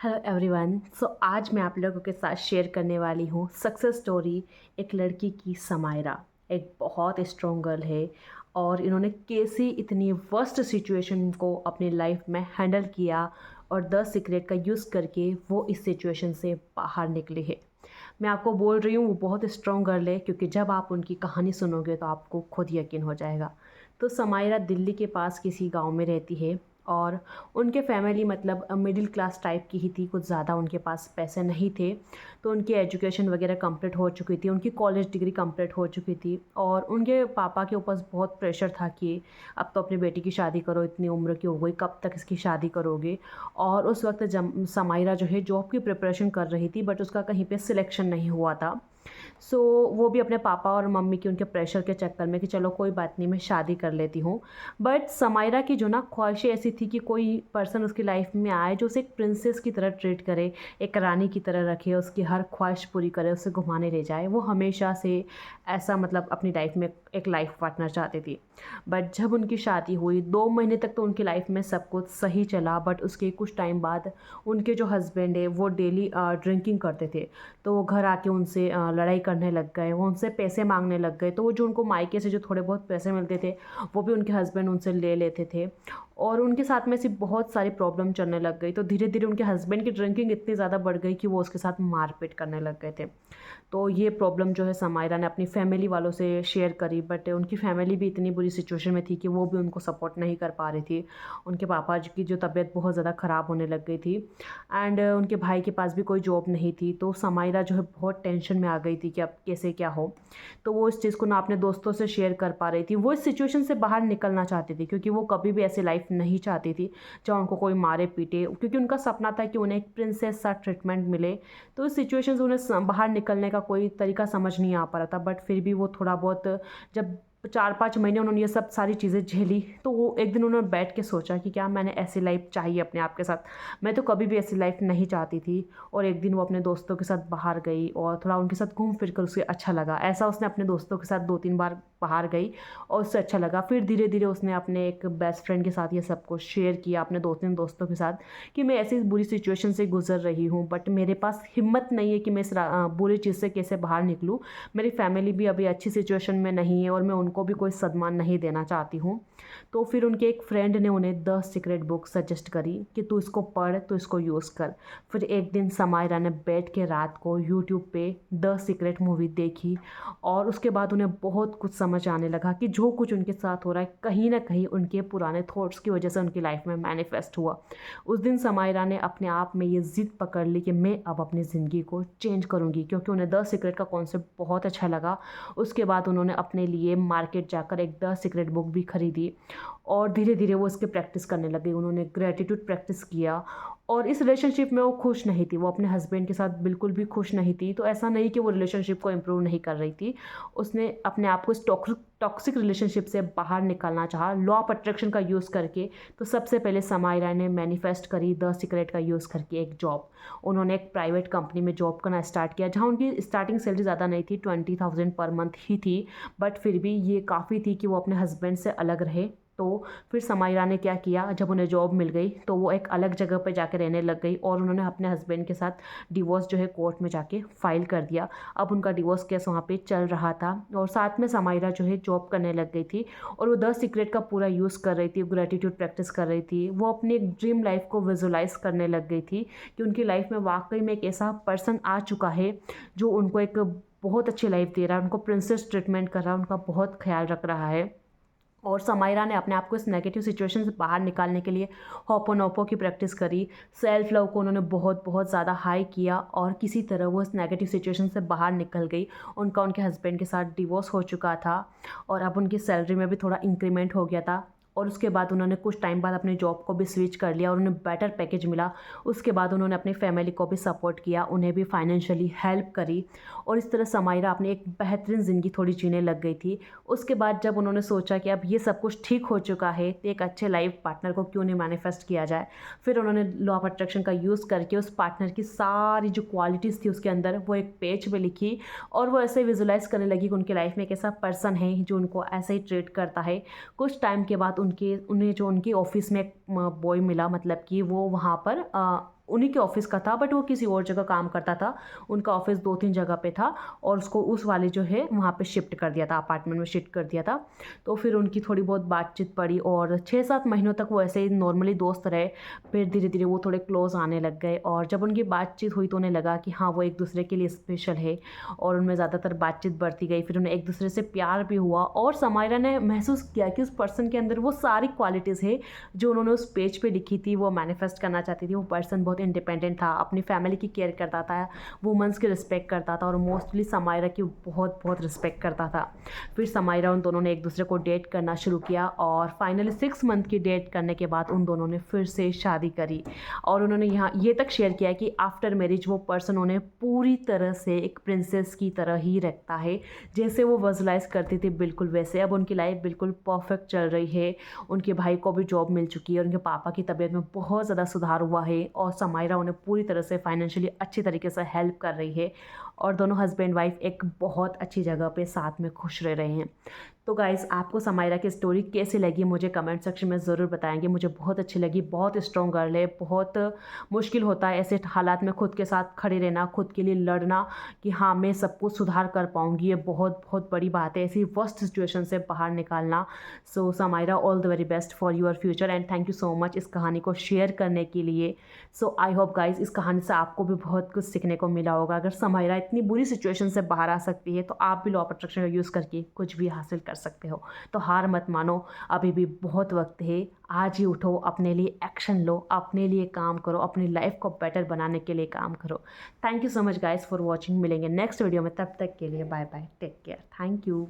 Hello everyone. आज मैं आप लोगों के साथ शेयर करने वाली हूँ सक्सेस स्टोरी एक लड़की की। समायरा एक बहुत स्ट्रॉन्ग गर्ल है और इन्होंने कैसे इतनी वर्स्ट सिचुएशन को अपनी लाइफ में हैंडल किया और द सीक्रेट का यूज़ करके वो इस सिचुएशन से बाहर निकले है। मैं आपको बोल रही हूँ वो बहुत स्ट्रॉन्ग गर्ल है, क्योंकि जब आप उनकी कहानी सुनोगे तो आपको खुद यकीन हो जाएगा। तो समायरा दिल्ली के पास किसी गांव में रहती है और उनके फैमिली मतलब मिडिल क्लास टाइप की ही थी, कुछ ज़्यादा उनके पास पैसे नहीं थे। तो उनकी एजुकेशन वगैरह कंप्लीट हो चुकी थी, उनकी कॉलेज डिग्री कंप्लीट हो चुकी थी और उनके पापा के ऊपर बहुत प्रेशर था कि अब तो अपनी बेटी की शादी करो, इतनी उम्र की हो गई, कब तक इसकी शादी करोगे। और उस वक्त समायरा जो है जॉब की प्रिपरेशन कर रही थी, बट उसका कहीं पे सिलेक्शन नहीं हुआ था। वो भी अपने पापा और मम्मी के उनके प्रेशर के चक्कर में कि चलो कोई बात नहीं, मैं शादी कर लेती हूँ। बट समायरा की जो ना ख्वाहिशें ऐसी थी कि कोई पर्सन उसकी लाइफ में आए जो उसे एक प्रिंसेस की तरह ट्रीट करे, एक रानी की तरह रखे, उसकी हर ख्वाहिश पूरी करे, उसे घुमाने ले जाए। वो हमेशा से ऐसा मतलब अपनी लाइफ में एक लाइफ पार्टनर चाहती थी। बट जब उनकी शादी हुई 2 महीने तक तो उनकी लाइफ में सब कुछ सही चला, बट उसके कुछ टाइम बाद उनके जो हस्बैंड है वो डेली ड्रिंकिंग करते थे। तो वो घर आके उनसे लड़ाई करने लग गए, वो उनसे पैसे मांगने लग गए। तो वो जो उनको मायके से जो थोड़े बहुत पैसे मिलते थे वो भी उनके हस्बैंड उनसे ले लेते थे और उनके साथ में ऐसी बहुत सारी प्रॉब्लम चलने लग गई। तो धीरे धीरे उनके हस्बैंड की ड्रिंकिंग इतनी ज़्यादा बढ़ गई कि वो उसके साथ मारपीट करने लग गए थे। तो ये प्रॉब्लम जो है समायरा ने अपनी फैमिली वालों से शेयर करी, बट उनकी फैमिली भी इतनी बुरी सिचुएशन में थी कि वो भी उनको सपोर्ट नहीं कर पा रही थी। उनके पापा जी की जो तबीयत बहुत ज़्यादा ख़राब होने लग गई थी एंड उनके भाई के पास भी कोई जॉब नहीं थी। तो समायरा जो है बहुत टेंशन में आ गई थी कि अब कैसे क्या हो। तो वो इस चीज़ को ना अपने दोस्तों से शेयर कर पा रही थी। वो इस सिचुएशन से बाहर निकलना चाहती थी, क्योंकि वो कभी भी ऐसी लाइफ नहीं चाहती थी जहाँ उनको कोई मारे पीटे, क्योंकि उनका सपना था कि उन्हें एक प्रिंसेस सा ट्रीटमेंट मिले। तो इस सिचुएशन से उन्हें बाहर निकलने का कोई तरीका समझ नहीं आ पा रहा था। बट फिर भी वो थोड़ा बहुत, जब 4-5 महीने उन्होंने ये सब सारी चीज़ें झेली, तो वो एक दिन उन्होंने बैठ के सोचा कि क्या मैंने ऐसी लाइफ चाहिए अपने आप के साथ। मैं तो कभी भी ऐसी लाइफ नहीं चाहती थी। और एक दिन वो अपने दोस्तों के साथ बाहर गई और थोड़ा उनके साथ घूम फिर कर उसे अच्छा लगा। ऐसा उसने अपने दोस्तों के साथ 2-3 बार बाहर गई और उससे अच्छा लगा। फिर धीरे धीरे उसने अपने एक बेस्ट फ्रेंड के साथ ये सब कुछ शेयर किया, अपने 2-3 दोस्तों के साथ, कि मैं ऐसी बुरी सिचुएशन से गुजर रही हूँ, बट मेरे पास हिम्मत नहीं है कि मैं इस बुरी चीज़ से कैसे बाहर निकलूँ। मेरी फैमिली भी अभी अच्छी सिचुएशन में नहीं है और मैं उनको भी कोई सदमा नहीं देना चाहती हूँ। तो फिर उनके एक फ्रेंड ने उन्हें द सीक्रेट बुक सजेस्ट करी कि तू इसको पढ़, तो इसको यूज़ कर। फिर एक दिन समायरा ने बैठ के रात को यूट्यूब पे द सीक्रेट मूवी देखी और उसके बाद उन्हें बहुत कुछ समझ आने लगा कि जो कुछ उनके साथ हो रहा है कहीं ना कहीं उनके पुराने थॉट्स की वजह से उनकी लाइफ में मैनिफेस्ट हुआ। उस दिन समायरा ने अपने आप में ये जिद पकड़ ली कि मैं अब अपनी ज़िंदगी को चेंज करूँगी, क्योंकि उन्हें द सीक्रेट का कॉन्सेप्ट बहुत अच्छा लगा। उसके बाद उन्होंने अपने लिए मार्केट जाकर एक द सीक्रेट बुक भी खरीदी और धीरे धीरे वो इसके प्रैक्टिस करने लगे। उन्होंने ग्रेटिट्यूड प्रैक्टिस किया और इस रिलेशनशिप में वो खुश नहीं थी, वो अपने हस्बैंड के साथ बिल्कुल भी खुश नहीं थी। तो ऐसा नहीं कि वो रिलेशनशिप को इम्प्रूव नहीं कर रही थी, उसने अपने आप को इस टॉक्सिक रिलेशनशिप से बाहर निकालना चाहा लॉ ऑफ अट्रैक्शन का यूज़ करके। तो सबसे पहले समायरा ने मैनिफेस्ट करी द सीक्रेट का यूज़ करके एक जॉब। उन्होंने एक प्राइवेट कंपनी में जॉब करना स्टार्ट किया, जहाँ उनकी स्टार्टिंग सैलरी ज़्यादा नहीं थी, 20,000 पर मंथ ही थी। बट फिर भी ये काफ़ी थी कि वो अपने हस्बैंड से अलग रहे। तो फिर समायरा ने क्या किया, जब उन्हें जॉब मिल गई तो वो एक अलग जगह पर जाकर रहने लग गई और उन्होंने अपने हस्बैंड के साथ डिवोर्स जो है कोर्ट में जाके फाइल कर दिया। अब उनका डिवोर्स केस वहाँ पे चल रहा था और साथ में समायरा जो है जॉब करने लग गई थी और वो द सीक्रेट का पूरा यूज़ कर रही थी, ग्रेटिट्यूड प्रैक्टिस कर रही थी। वो अपनी एक ड्रीम लाइफ को विजुलाइज करने लग गई थी कि उनकी लाइफ में वाकई में एक ऐसा पर्सन आ चुका है जो उनको एक बहुत अच्छी लाइफ दे रहा है, उनको प्रिंसेस ट्रीटमेंट कर रहा है, उनका बहुत ख्याल रख रहा है। और समायरा ने अपने आप को इस नेगेटिव सिचुएशन से बाहर निकालने के लिए होपोनोपो की प्रैक्टिस करी। सेल्फ लव को उन्होंने बहुत बहुत ज़्यादा हाई किया और किसी तरह वो इस नेगेटिव सिचुएशन से बाहर निकल गई। उनका उनके हस्बैंड के साथ डिवोर्स हो चुका था और अब उनकी सैलरी में भी थोड़ा इंक्रीमेंट हो गया था। और उसके बाद उन्होंने कुछ टाइम बाद अपनी जॉब को भी स्विच कर लिया और उन्हें बेटर पैकेज मिला। उसके बाद उन्होंने अपनी फैमिली को भी सपोर्ट किया, उन्हें भी फाइनेंशियली हेल्प करी और इस तरह समायरा अपनी एक बेहतरीन ज़िंदगी थोड़ी जीने लग गई थी। उसके बाद जब उन्होंने सोचा कि अब ये सब कुछ ठीक हो चुका है तो एक अच्छे लाइफ पार्टनर को क्यों नहीं मैनिफेस्ट किया जाए, फिर उन्होंने लॉ ऑफ अट्रैक्शन का यूज़ करके उस पार्टनर की सारी जो क्वालिटीज़ थी उसके अंदर वो एक पेज पे लिखी और वो ऐसे विजुलाइज करने लगी कि उनकी लाइफ में एक ऐसा पर्सन है जो उनको ऐसे ही ट्रीट करता है। कुछ टाइम के बाद उन्हें जो उनकी ऑफिस में एक बॉय मिला, मतलब कि वो वहाँ पर उन्हीं के ऑफिस का था, बट वो किसी और जगह काम करता था। उनका ऑफिस 2-3 जगह पे था और उसको उस वाले जो है वहाँ पे शिफ्ट कर दिया था, अपार्टमेंट में शिफ्ट कर दिया था। तो फिर उनकी थोड़ी बहुत बातचीत पड़ी और 6-7 महीनों तक वो ऐसे ही नॉर्मली दोस्त रहे। फिर धीरे धीरे वो थोड़े क्लोज आने लग गए और जब उनकी बातचीत हुई तो उन्हें लगा कि हाँ, वो एक दूसरे के लिए स्पेशल है और उनमें ज़्यादातर बातचीत बढ़ती गई। फिर उन्हें एक दूसरे से प्यार भी हुआ और समायरा ने महसूस किया कि उस पर्सन के अंदर वो सारी क्वालिटीज़ है जो उन्होंने उस पेज पे लिखी थी, वो मैनिफेस्ट करना चाहती थी। वो पर्सन बहुत इंडिपेंडेंट था, अपनी फैमिली की केयर करता था, वुमेंस की रिस्पेक्ट करता था और मोस्टली समायरा की बहुत बहुत रिस्पेक्ट करता था। फिर समायरा उन दोनों ने एक दूसरे को डेट करना शुरू किया और फाइनली 6 मंथ की डेट करने के बाद उन दोनों ने फिर से शादी करी। और उन्होंने यहाँ ये तक शेयर किया कि आफ्टर मैरिज वो पर्सन उन्हें पूरी तरह से एक प्रिंसेस की तरह ही रखता है, जैसे वो विजुअलाइज करती थी बिल्कुल वैसे। अब उनकी लाइफ बिल्कुल परफेक्ट चल रही है, उनके भाई को भी जॉब मिल चुकी है और उनके पापा की तबीयत में बहुत ज़्यादा सुधार हुआ है और समायरा उन्हें पूरी तरह से फाइनेंशियली अच्छी तरीके से हेल्प कर रही है और दोनों हस्बैंड वाइफ एक बहुत अच्छी जगह पे साथ में खुश रह रहे हैं। तो गाइज़, आपको समायरा की स्टोरी कैसी लगी मुझे कमेंट सेक्शन में ज़रूर बताएंगे। मुझे बहुत अच्छी लगी, बहुत स्ट्रॉन्ग गर्ल है। बहुत मुश्किल होता है ऐसे हालात में खुद के साथ खड़े रहना, खुद के लिए लड़ना कि हाँ, मैं सब कुछ सुधार कर पाऊँगी। ये बहुत बहुत बड़ी बात है, ऐसी वर्स्ट सिचुएशन से बाहर निकालना। So Samaira, all the very best for your future and thank you so much इस कहानी को शेयर करने के लिए। सो आई होप गाइज़, इस कहानी से आपको भी बहुत कुछ सीखने को मिला होगा। अगर समायरा इतनी बुरी सिचुएशन से बाहर आ सकती है तो आप भी लॉ ऑफ अट्रैक्शन का यूज़ करके कुछ भी हासिल कर सकते हो। तो हार मत मानो, अभी भी बहुत वक्त है। आज ही उठो, अपने लिए एक्शन लो, अपने लिए काम करो, अपनी लाइफ को बेटर बनाने के लिए काम करो। Thank you so much guys for watching. मिलेंगे नेक्स्ट वीडियो में, तब तक के लिए bye bye, take care, thank you.